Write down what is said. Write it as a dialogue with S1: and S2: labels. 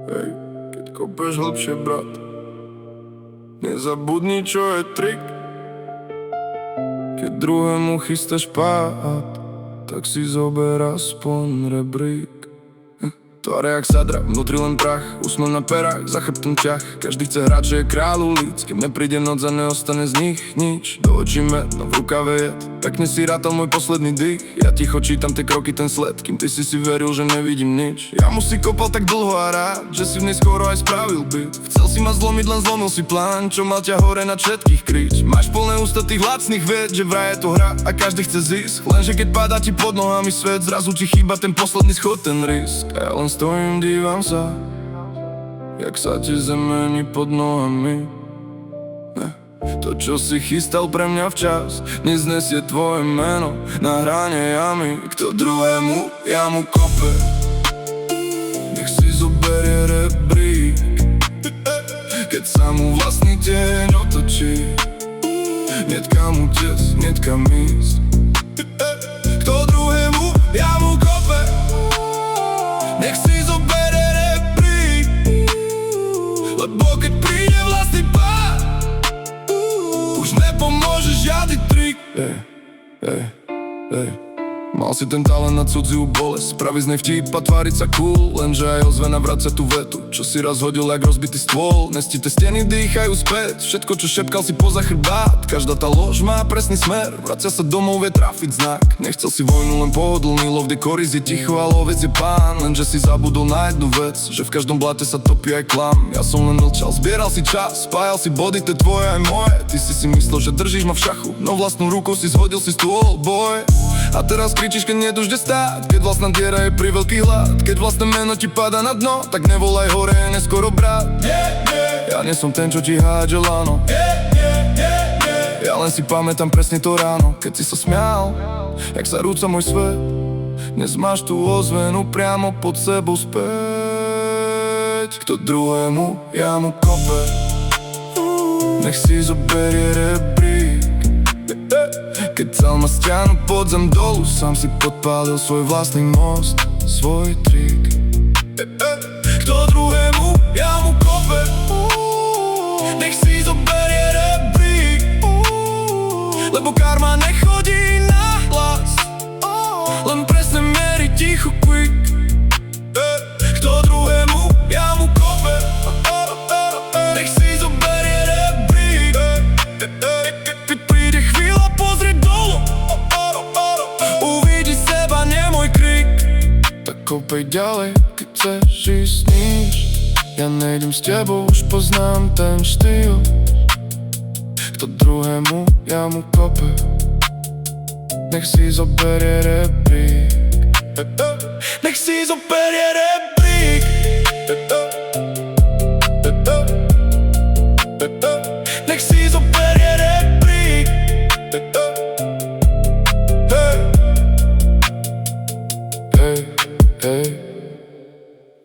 S1: Hej, keď kopeš hlbšie, brat, nezabudni, čo je trik. Keď druhému chystáš pád, tak si zober aspoň rebrík. Tváre jak sadra, vnútri len prach, úsmev na perách, za chrbtom ťah. Každý chce hrať, že je kráľ ulic, kým nepríde noc a neostane z nich nič. Do očí med, no v rukave jed, pekne si rátal môj posledný dých. Ja ticho čítam tie kroky, ten sled, kým ty si veril, že nevidím nič. Ja mu si kopal tak dlho a rád, že si v nej skoro aj spravil byt. Chcel si ma zlomiť, len zlomil si plán, čo mal ťa hore na všetkých kríč. Máš plné ústa tých lacných vied, že vraj je to hra a každý chce zísť. Lenže keď padá ti pod nohami svet, zrazu ti chýba ten posledný schod, ten risk. A ja len stojím, dívam sa, jak sa ti zemení pod nohami. To, čo si chystal pre mňa včas, neznesie tvoje meno na hrane jamy. Kto druhému jamu kope, nech si zoberie rebrík. Keď sa mu vlastný tieň otočí, niet kam utiec, niet kam ísť. Kto druhému jamu kope, nech si zoberie rebrík. Lebo keď príde vlastný pád, už nepomôže žiadny trik. Mal si ten talent na cudziu bolesť, spraviť z nej vtip a tváriť sa cool. Lenže aj ozvena vracia tú vetu, čo si raz hodil jak rozbitý stôl. Nestité steny dýchajú späť, všetko čo šepkal si poza chrbát. Každá tá lož má presný smer, vracia sa domov, vie trafiť znak. Nechcel si vojnu, len pohodlný lov, kde koris je ticho a lovec je pán. Lenže si zabudol na jednu vec, že v každom blate sa topí aj klam. Ja som len mlčal, zbieral si čas, spájal si body, to je tvoje aj moje. Ty si myslel, že držíš ma v šachu, no vlastnou rukou si zhodil si stôl, boy. A teraz kričíš, keď nie je už kde stáť, keď vlastná diera je pri veľký hlad. Keď vlastné meno ti padá na dno, tak nevolaj hore, je neskoro brat. Ja nie som ten, čo ti hádže lano. Ja len si pamätám presne to ráno, keď si sa smial, jak sa rúca môj svet. Dnes máš tú ozvenu priamo pod sebou späť. Kto druhému jamu kope, nech si zoberie rebrík. Keď cel ma stiahnu pod zem dolu, sám si podpálil svoj vlastný most, svoj trik. Kto druhému jamu kope, nech si zoberie rebrík. Lebo karma nechodí na hlas, len presne mierí ticho quick. Kto druhému jamu kope, nech si zoberie rebrík. Keď príde chvíľa pozrieť dolu, uvidí seba, nie môj krik. Tak kopej ďalej, keď chceš ísť sníš. Ja nejdem s tebou, už poznám ten štýl. Kto druhému jamu kope, nech si zoberie rebrík. Nech si zoberie rebrík.